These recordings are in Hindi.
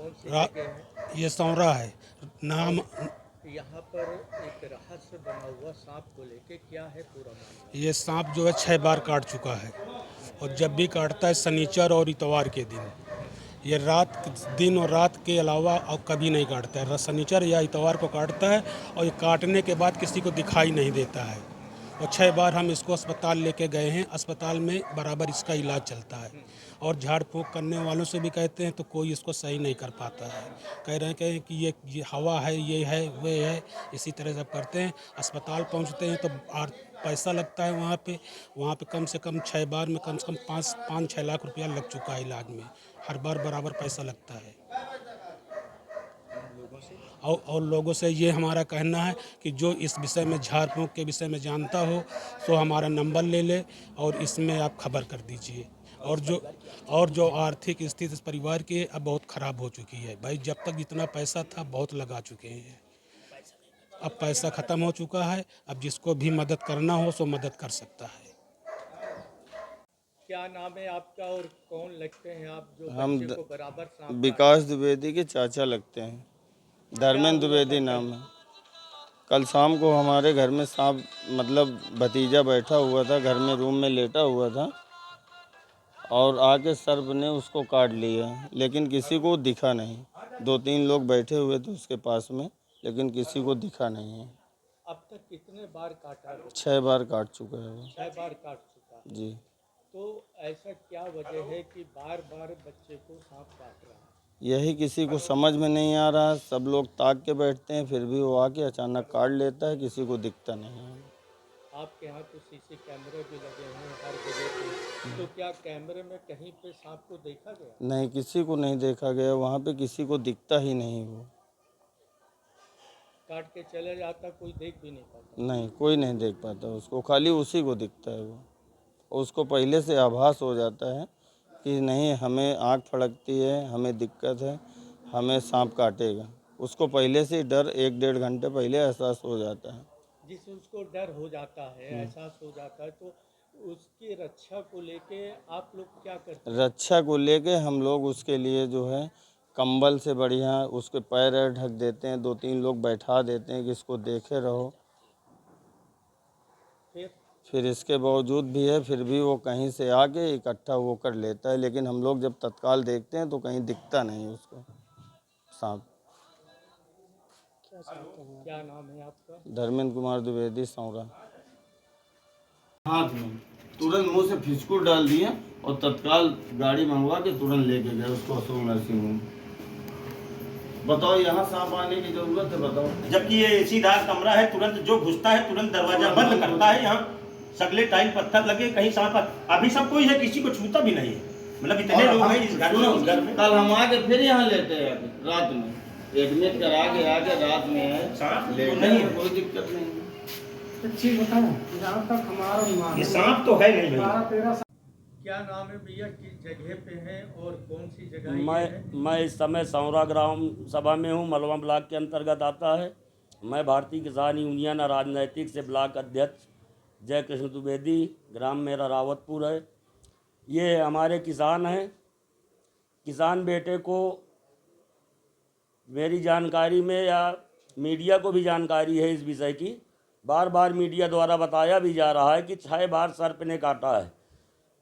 कौन सी जगह है? ये सौरा है नाम। यहाँ पर एक रहस्य बना हुआ सांप को लेके, क्या है पूरा मामला? ये सांप जो है 6 बार काट चुका है और जब भी काटता है शनिचर और इतवार के दिन। ये दिन और रात के अलावा और कभी नहीं काटता है। शनिचर या इतवार को काटता है और ये काटने के बाद किसी को दिखाई नहीं देता है। और 6 बार हम इसको अस्पताल लेके गए हैं। अस्पताल में बराबर इसका इलाज चलता है और झाड़ फूँक करने वालों से भी कहते हैं तो कोई इसको सही नहीं कर पाता है। कह रहे हैं कि ये हवा है, ये है, वे है, इसी तरह सब करते हैं। अस्पताल पहुंचते हैं तो पैसा लगता है वहाँ पे कम से कम 6 बार में कम से कम 5-6 लाख रुपया लग चुका है इलाज में। हर बार बराबर पैसा लगता है। लोगों से और लोगों से ये हमारा कहना है कि जो इस विषय में झाड़ फूँक के विषय में जानता हो तो हमारा नंबर ले ले और इसमें आप खबर कर दीजिए। और जो आर्थिक स्थिति इस परिवार की अब बहुत ख़राब हो चुकी है भाई। जब तक जितना पैसा था बहुत लगा चुके हैं, अब पैसा ख़त्म हो चुका है। अब जिसको भी मदद करना हो सो मदद कर सकता है। क्या नाम है आपका और कौन लगते हैं आप जो हम बच्चे को बराबर सांप विकास द्विवेदी के चाचा लगते हैं। धर्मेंद्र द्विवेदी नाम है। कल शाम को हमारे घर में सांप मतलब भतीजा बैठा हुआ था, घर में रूम में लेटा हुआ था और आके सर्प ने उसको काट लिया, लेकिन किसी को दिखा नहीं। 2-3 लोग बैठे हुए थे उसके पास में, लेकिन किसी को दिखा नहीं है। अब तक कितने बार काटा है? 6 बार काट चुका है वो। 6 बार काट चुका है। जी। तो ऐसा क्या वजह है कि बार बार बच्चे को सांप काट रहा है? यही किसी को समझ में नहीं आ रहा। सब लोग ताक के बैठते हैं, फिर भी वो आके अचानक काट लेता है, किसी को दिखता नहीं है। आपके यहाँ तो सीसी कैमरे भी लगे हैं हर जगह पे, तो क्या कैमरे में कहीं पे सांप को देखा गया? नहीं, किसी को नहीं देखा गया। वहाँ पे किसी को दिखता ही नहीं वो। काट के चले जाता, कोई देख भी नहीं पाता? नहीं, कोई नहीं देख पाता उसको, खाली उसी को दिखता है वो। उसको पहले से आभास हो जाता है कि नहीं, हमें आँख फड़कती है, हमें दिक्कत है, हमें सांप काटेगा। उसको पहले से डर 1-1.5 घंटे पहले एहसास हो जाता है। जिस उसको डर हो जाता है, एहसास हो जाता है, तो उसकी रक्षा को लेके आप लोग क्या करते हैं? रक्षा को लेके हम लोग उसके लिए जो है कंबल से बढ़िया उसके पैर वैर ढक देते हैं। 2-3 लोग बैठा देते हैं कि इसको देखे रहो। फिर इसके बावजूद भी है, फिर भी वो कहीं से आके इकट्ठा वो कर लेता है, लेकिन हम लोग जब तत्काल देखते हैं तो कहीं दिखता नहीं उसको सांप। क्या नाम है आपका? धर्मेंद्र कुमार द्विवेदी, सौरा। हाथ में तुरंत मुंह से फिसकुर डाल दिया और तत्काल गाड़ी मंगवा के तुरंत लेके गए उसको अशोक नर्सिंग होम। बताओ, यहाँ सांप आने की जरूरत है? बताओ। जबकि ये एसीदार कमरा है, तुरंत जो घुसता है तुरंत दरवाजा बंद करता है। यहाँ सगले टाइल पत्थर लगे, कहीं सांप अभी सब कोई है, किसी को छूता भी नहीं है। मतलब इतने लोग हैं इस घर में। कल हम आके फिर यहाँ लेते हैं रात में, एडमिट करा के आके रात में है सांप लेटे तो नहीं हैं, है, कोई दिक्कत नहीं है। ये सांप तो है नहीं भाई। क्या नाम है भैया, किस जगह पे हैं और कौन सी जगह ये है? मैं इस समय सौरा ग्राम सभा में हूँ। मलवा ब्लॉक के अंतर्गत आता है। मैं भारतीय किसान यूनियन राजनैतिक से ब्लॉक अध्यक्ष जय कृष्ण द्विवेदी, ग्राम मेरा रावतपुर है। ये हमारे किसान हैं। किसान बेटे को मेरी जानकारी में या मीडिया को भी जानकारी है इस विषय की। बार बार मीडिया द्वारा बताया भी जा रहा है कि 6 बार सर्प ने काटा है।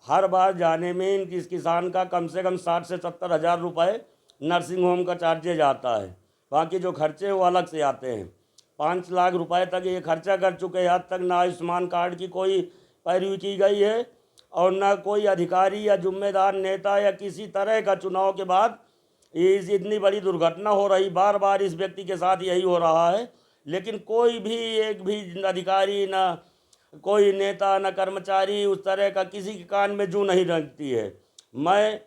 हर बार जाने में इस किसान का कम से कम 60 से 70 हज़ार रुपये नर्सिंग होम का चार्जेज आता है। बाकी जो खर्चे वो अलग से आते हैं। 5 लाख रुपए तक ये खर्चा कर चुके हैं। आज तक ना आयुष्मान कार्ड की कोई पैरवी की गई है और ना कोई अधिकारी या जिम्मेदार नेता या किसी तरह का चुनाव के बाद इस इतनी बड़ी दुर्घटना हो रही। बार बार इस व्यक्ति के साथ यही हो रहा है, लेकिन कोई भी एक भी अधिकारी ना कोई नेता न कर्मचारी उस तरह का किसी के कान में जूं नहीं रखती है। मैं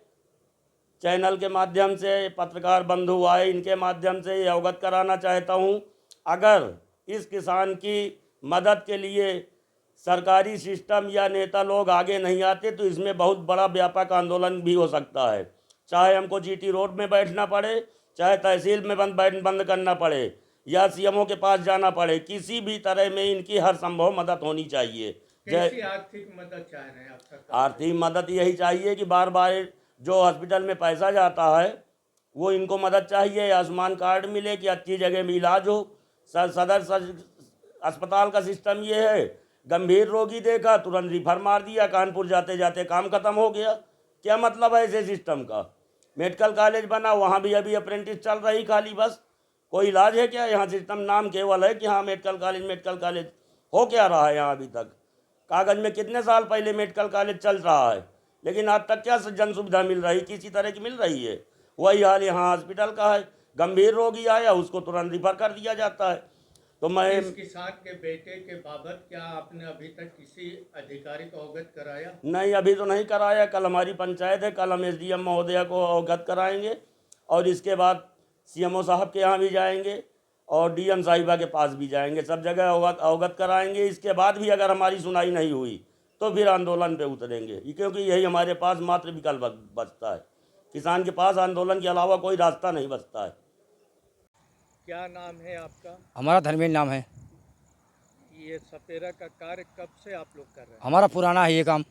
चैनल के माध्यम से, पत्रकार बंधु आए, इनके माध्यम से ये अवगत कराना चाहता हूं, अगर इस किसान की मदद के लिए सरकारी सिस्टम या नेता लोग आगे नहीं आते तो इसमें बहुत बड़ा व्यापक आंदोलन भी हो सकता है। चाहे हमको जीटी रोड में बैठना पड़े, चाहे तहसील में बंद करना पड़े या सीएमओ के पास जाना पड़े, किसी भी तरह में इनकी हर संभव मदद होनी चाहिए। कैसी आर्थिक मदद चाह रहे हैं आप सरकार? आर्थिक मदद यही चाहिए कि बार बार जो हॉस्पिटल में पैसा जाता है वो इनको मदद चाहिए, आयुष्मान कार्ड मिले कि अच्छी जगह में इलाज हो। सदर अस्पताल का सिस्टम ये है, गंभीर रोगी देखा तुरंत रिफर मार दिया, कानपुर जाते जाते काम खत्म हो गया। क्या मतलब है ऐसे सिस्टम का? मेडिकल कॉलेज बना, वहाँ भी अभी अप्रेंटिस चल रही खाली, बस कोई इलाज है क्या? यहाँ सिस्टम नाम केवल है कि हाँ मेडिकल कॉलेज हो क्या रहा है यहाँ अभी तक? कागज़ में कितने साल पहले मेडिकल कॉलेज चल रहा है, लेकिन आज तक क्या जन सुविधा मिल रही, किसी तरह की मिल रही है? वही हाल यहाँ हॉस्पिटल का है, गंभीर रोगी आया उसको तुरंत रिफर कर दिया जाता है। तो मैं इस किसान के बेटे के बाबत क्या आपने अभी तक किसी अधिकारी को अवगत कराया? नहीं, अभी तो नहीं कराया। कल हमारी पंचायत है, कल हम SDM महोदया को अवगत कराएंगे और इसके बाद CMO साहब के यहाँ भी जाएंगे और DM साहिबा के पास भी जाएंगे, सब जगह अवगत कराएंगे। इसके बाद भी अगर हमारी सुनाई नहीं हुई तो फिर आंदोलन पे उतरेंगे, क्योंकि यही हमारे पास मात्र विकल्प बचता है। किसान के पास आंदोलन के अलावा कोई रास्ता नहीं बचता है। क्या नाम है आपका? हमारा धर्मेंद्र नाम है। ये सपेरा का कार्य कब से आप लोग कर रहे हैं? हमारा पुराना है ये काम।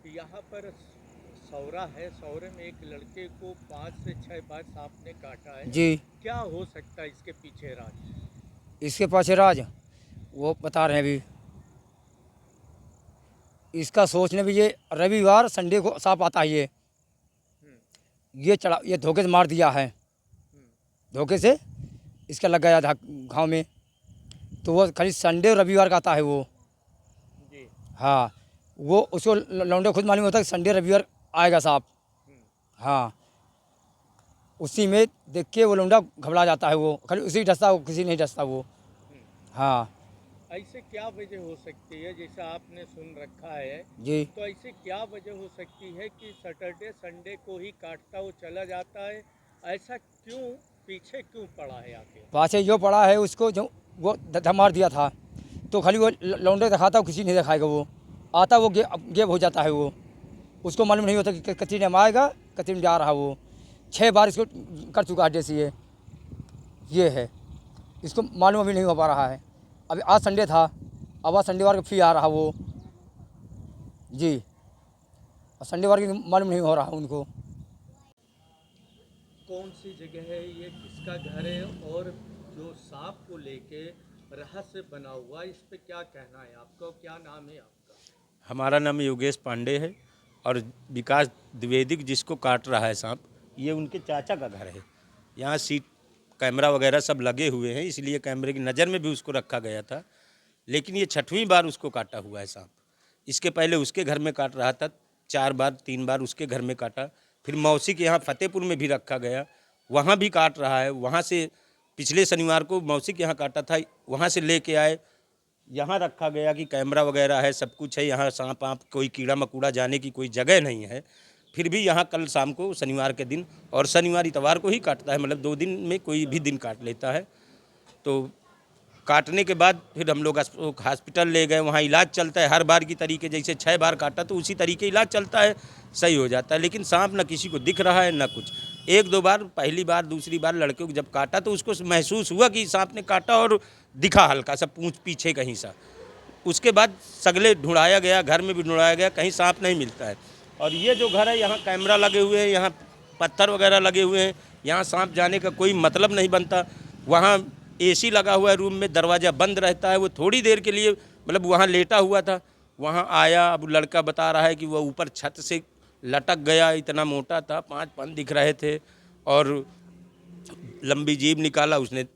यहाँ पर सौरा है, सौरे में एक लड़के को 5 से 6 बार सांप ने काटा है जी। क्या हो सकता है इसके पीछे राज? इसके पास राज वो बता रहे हैं अभी। इसका सोचने भी, ये रविवार संडे को सांप आता है, ये धोखे से मार दिया है, धोखे से इसका लग गया था घाव में। तो वो खाली संडे और रविवार का आता है वो जी। हाँ, वो उसको लौंडे खुद मालूम होता है कि संडे रविवार आएगा सांप। हाँ, उसी में देख के वो लौंडा घबरा जाता है, वो खाली उसी डसता, वो किसी नहीं डसता वो। हाँ, ऐसे क्या वजह हो सकती है, जैसा आपने सुन रखा है जी। तो ऐसे क्या वजह हो सकती है कि सैटरडे संडे को ही काटता हुआ चला जाता है? ऐसा क्यों, पीछे क्यों पड़ा है आके? पाछे जो पड़ा है उसको, जो वो मार दिया था तो खाली वो लौंडे दिखाता, किसी नहीं दिखाएगा। वो आता, वो गेब हो जाता है। वो उसको मालूम नहीं होता कि कतरी में आएगा, कतरी में जा रहा। वो 6 बार इसको कर चुका है जैसे ये है, इसको मालूम अभी नहीं हो पा रहा है। अभी आज संडे था, अब आज संडेवार को फिर आ रहा वो जी, और संडेवार की मालूम नहीं हो रहा उनको। कौन सी जगह है ये, किसका घर है, और जो सांप को लेके रहस्य बना हुआ, इस पे क्या कहना है आपका? क्या नाम है आपका? हमारा नाम योगेश पांडे है और विकास द्विवेदी जिसको काट रहा है सांप, ये उनके चाचा का घर है। यहाँ सीट कैमरा वगैरह सब लगे हुए हैं, इसलिए कैमरे की नज़र में भी उसको रखा गया था। लेकिन ये 6वीं बार उसको काटा हुआ है सांप। इसके पहले उसके घर में काट रहा था 4 बार, 3 बार उसके घर में काटा, फिर मौसी के यहाँ फतेहपुर में भी रखा गया, वहाँ भी काट रहा है। वहाँ से पिछले शनिवार को मौसी के यहाँ काटा था, वहाँ से लेके आए, यहाँ रखा गया कि कैमरा वगैरह है, सब कुछ है, यहाँ सांप आप कोई कीड़ा मकोड़ा जाने की कोई जगह नहीं है। फिर भी यहाँ कल शाम को, शनिवार के दिन, और शनिवार इतवार को ही काटता है, मतलब 2 दिन में कोई भी दिन काट लेता है। तो काटने के बाद फिर हम लोग हॉस्पिटल ले गए, वहाँ इलाज चलता है हर बार की तरीके, जैसे 6 बार काटा तो उसी तरीके इलाज चलता है, सही हो जाता है। लेकिन सांप न किसी को दिख रहा है न कुछ। 1-2 बार, पहली बार दूसरी बार लड़के को जब काटा तो उसको महसूस हुआ कि सांप ने काटा और दिखा हल्का सा पूंछ पीछे कहीं सा। उसके बाद सगले ढूंढाया गया, घर में भी ढूंढाया गया, कहीं सांप नहीं मिलता है। और ये जो घर है, यहाँ कैमरा लगे हुए हैं, यहाँ पत्थर वगैरह लगे हुए हैं, यहाँ सांप जाने का कोई मतलब नहीं बनता। वहाँ AC लगा हुआ है रूम में, दरवाज़ा बंद रहता है। वो थोड़ी देर के लिए मतलब वहाँ लेटा हुआ था, वहाँ आया। अब लड़का बता रहा है कि वह ऊपर छत से लटक गया, इतना मोटा था, 5 पंख दिख रहे थे और लंबी जीभ निकाला उसने।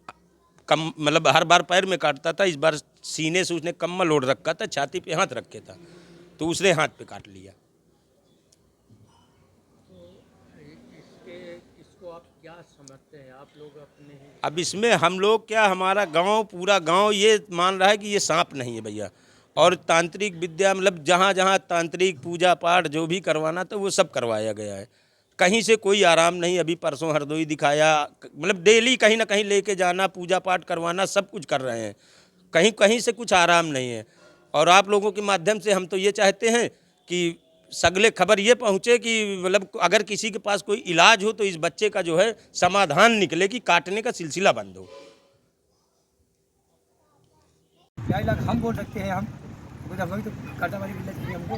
कम मतलब हर बार पैर में काटता था, इस बार सीने से उसने कम्बल ओढ़ रखा था, छाती पे हाथ रखे था, तो उसने हाथ पे काट लिया। इसको आप क्या समझते हैं आप लोग अपने? अब इसमें हम लोग क्या, हमारा गांव, पूरा गांव ये मान रहा है कि ये सांप नहीं है भैया। और तांत्रिक विद्या, मतलब जहाँ जहाँ तांत्रिक पूजा पाठ जो भी करवाना था वो सब करवाया गया है। कहीं से कोई आराम नहीं। अभी परसों हरदोई दिखाया, मतलब डेली कहीं ना कहीं लेके जाना, पूजा पाठ करवाना, सब कुछ कर रहे हैं, कहीं कहीं से कुछ आराम नहीं है। और आप लोगों के माध्यम से हम तो ये चाहते हैं कि सगले खबर ये पहुँचे कि मतलब अगर किसी के पास कोई इलाज हो तो इस बच्चे का जो है समाधान निकले, कि काटने का सिलसिला बंद हो। क्या इलाज हम बोल सकते हैं? हम वही तो काटा वाली इलाज चाहिए हमको।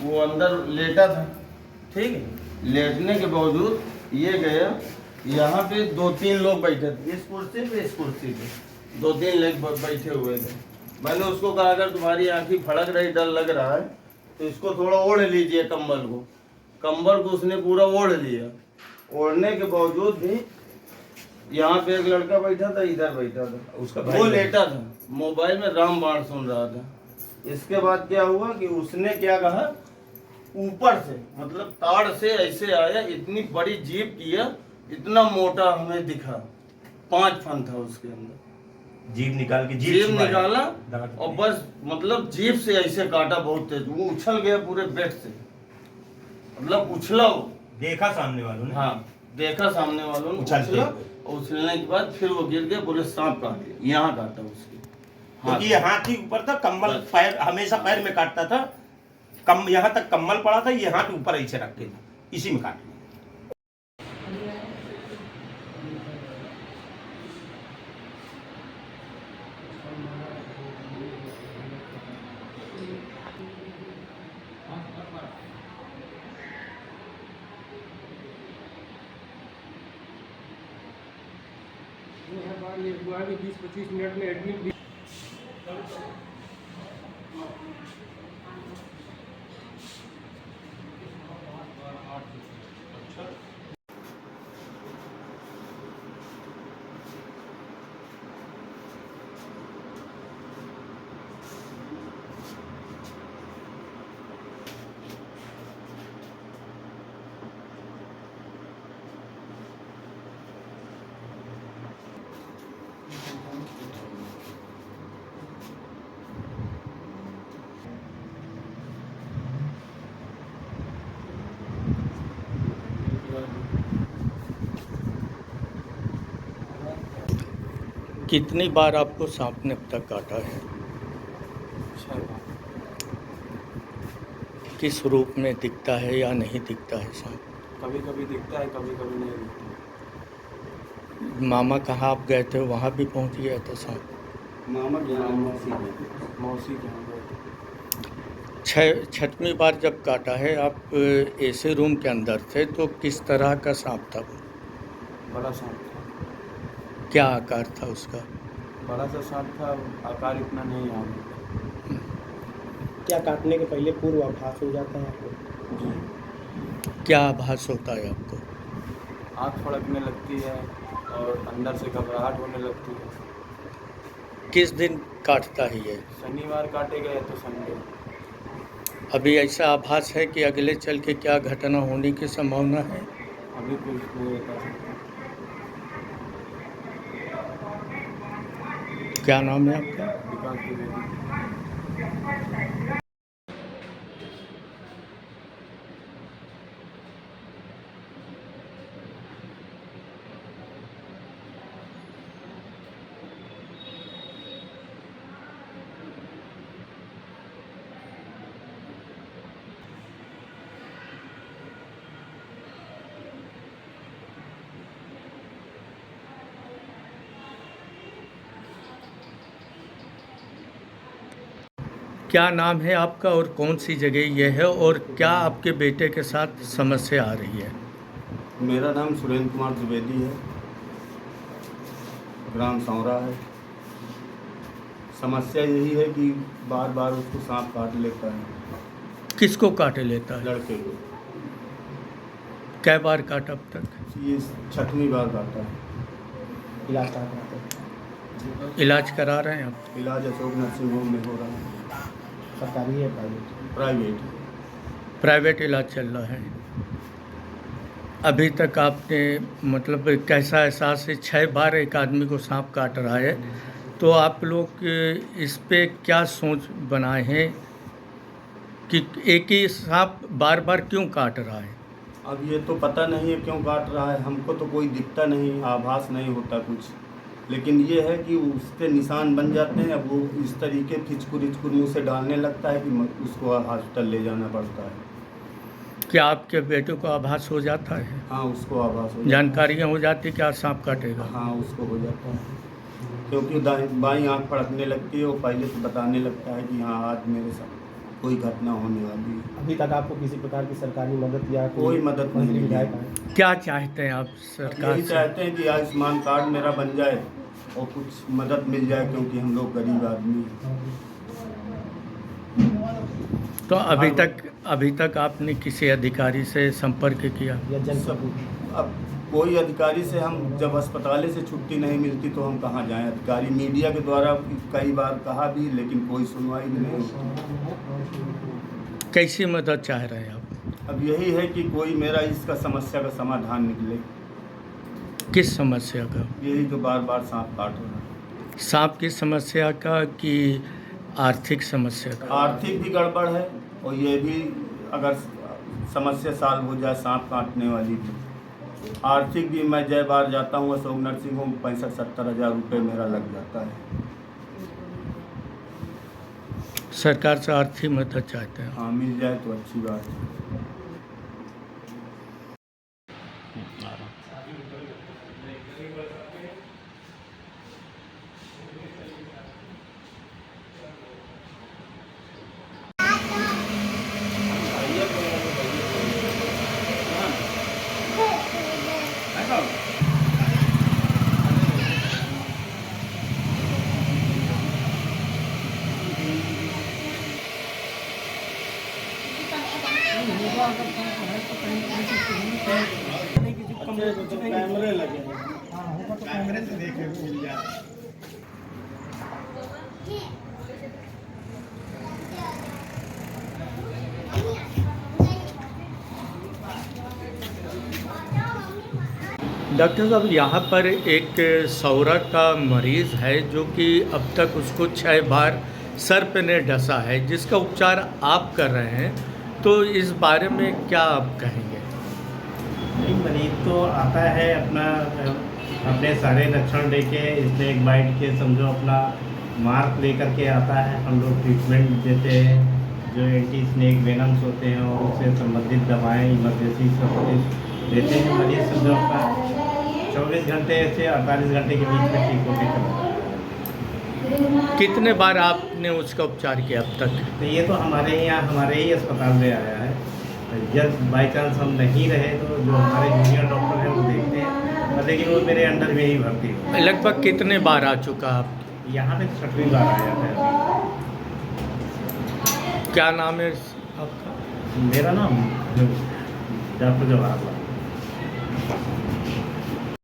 वो अंदर लेटा था, ठीक है। लेटने के बावजूद ये गया, यहाँ पे 2-3 लोग बैठे थे, इस कुर्सी पे 2-3 लोग बैठे हुए थे। मैंने उसको कहा अगर तुम्हारी आंखें फड़क रही, डर लग रहा है तो इसको थोड़ा ओढ़ लीजिए कंबल को उसने पूरा ओढ़ लिया। ओढ़ने के बावजूद भी यहाँ पे एक लड़का बैठा था, इधर बैठा था, उसका वो लेटा था, मोबाइल में रामबाण सुन रहा था। इसके बाद क्या हुआ कि उसने क्या कहा, ऊपर से मतलब ताड़ से ऐसे आया, इतनी बड़ी जीप किया, इतना मोटा हमें दिखा, 5 फन था उसके अंदर। जीभ निकाल के जीप निकाला और बस मतलब जीप से ऐसे काटा बहुत तेज, वो उछल गया पूरे बेड से, मतलब उछला वो। देखा सामने वालों ने? हाँ, देखा सामने वालों ने उछला, और उछलने के बाद फिर वो गिर गया, पूरे सांप काट दिया, यहाँ काटा उसके क्योंकि ये हाथ ही ऊपर था, कम्बल पैर हमेशा पैर में काटता था, कम यहाँ तक कम्बल पड़ा था, ये हाथ ऊपर ऐसे रख के था, इसी में काट लिया। ये हुआ है कि 20-25 मिनट में एडमिट भी कितनी बार आपको सांप ने अब तक काटा है? किस रूप में दिखता है या नहीं दिखता है सांप? कभी कभी दिखता है, कभी कभी नहीं दिखता। मामा कहाँ आप गए थे, वहाँ भी पहुँच गया था सांप? मामा मौसी के यहाँ गए थे। छठवीं बार जब काटा है, आप ऐसे रूम के अंदर थे तो किस तरह का सांप था वो? बड़ा सांप था। क्या आकार था उसका? बड़ा सा सांप था, आकार इतना नहीं याद है। क्या काटने के पहले पूर्व आभास हो जाता है आपको? जी। क्या आभास होता है आपको? आँख फड़कने लगती है और अंदर से घबराहट होने लगती है। किस दिन काटता है ये? शनिवार काटे गए तो संडे। अभी ऐसा आभास है कि अगले चल के क्या घटना होने की संभावना है? अभी कुछ नहीं बता सकता। क्या नाम है आपका? विकास द्विवेदी। क्या नाम है आपका और कौन सी जगह यह है और क्या आपके बेटे के साथ समस्या आ रही है? मेरा नाम सुरेंद्र कुमार द्विवेदी है, ग्राम सौरा है। समस्या यही है कि बार बार उसको सांप काट लेता है। किसको काटे लेता है? लड़के को। कै बार काटा अब तक? ये 6वीं बार काटा है। इलाज कहाँ कराते हैं? इलाज करा रहे हैं आप? इलाज अशोक नर्सिंग होम में हो रहा है। सरकारी है प्राइवेट? प्राइवेट। प्राइवेट इलाज चल रहा है। अभी तक आपने मतलब कैसा एहसास है? 6 बार एक आदमी को सांप काट रहा है, तो आप लोग इस पे क्या सोच बनाए हैं कि एक ही सांप बार बार क्यों काट रहा है? अब ये तो पता नहीं है क्यों काट रहा है, हमको तो कोई दिखता नहीं, आभास नहीं होता कुछ, लेकिन ये है कि उसके निशान बन जाते हैं। अब वो इस तरीके फिचकुर मुँह से डालने लगता है कि उसको हॉस्पिटल ले जाना पड़ता है। क्या आपके बेटे को आभास हो जाता है? हाँ, उसको आभास हो जाता है। जानकारियाँ हो जाती क्या सांप काटेगा? हाँ, उसको हो जाता है। क्योंकि बाईं आँख फड़कने लगती है और पहले से बताने लगता है कि हाँ आज मेरे साथ कोई घटना होने वाली है। अभी तक आपको किसी प्रकार की सरकारी मदद या कोई मदद नहीं मिली है। क्या चाहते हैं आप सरकार यही से? चाहते हैं कि आयुष्मान कार्ड मेरा बन जाए और कुछ मदद मिल जाए, क्योंकि हम लोग गरीब आदमी हैं। तो अभी तक आपने किसी अधिकारी से संपर्क किया? या अब कोई अधिकारी से हम जब अस्पताल से छुट्टी नहीं मिलती तो हम कहाँ जाएं? अधिकारी मीडिया के द्वारा कई बार कहा भी, लेकिन कोई सुनवाई भी नहीं होती। कैसी मदद चाह रहे हैं आप? अब यही है कि कोई मेरा इसका समस्या का समाधान निकले। किस समस्या का? यही जो बार बार सांप काट रहा है। सांप की समस्या का कि आर्थिक समस्या का? आर्थिक भी गड़बड़ है और ये भी अगर समस्या सॉल्व हो जाए सांप काटने वाली भी, आर्थिक भी मैं जय बार जाता हूँ अशोक नर्सिंग होम 65-70 हज़ार रुपये मेरा लग जाता है। सरकार से आर्थिक मदद चाहते हैं? हाँ मिल जाए तो अच्छी बात है। कैमरे लगे कैमरे से देखे मिल जाए। डॉक्टर साहब, यहाँ पर एक सौरा का मरीज़ है जो कि अब तक उसको 6 बार सर पे ने डसा है, जिसका उपचार आप कर रहे हैं, तो इस बारे में क्या आप कहेंगे? नहीं, मरीज तो आता है अपने सारे लक्षण लेके, स्नेक बाइट के समझो अपना मार्क लेकर के आता है। हम लोग ट्रीटमेंट देते हैं, जो एंटी स्नेक वेनम्स होते हैं और उससे संबंधित दवाएं इमरजेंसी सब कुछ देते हैं। मरीज समझो अपना 24 घंटे से 48 घंटे के बीच में ठीक होकर चला। कितने बार आपने उसका उपचार किया अब तक? तो ये तो हमारे ही अस्पताल में आया है। जब बाई चांस हम नहीं रहे तो जो हमारे जूनियर डॉक्टर हैं वो देखते हैं, लेकिन वो मेरे अंडर में ही भर्ती है। लगभग कितने बार आ चुका आप? यहाँ पे 6वीं बार आया था। क्या नाम है आपका? मेरा नाम डॉक्टर जवाहर लाल।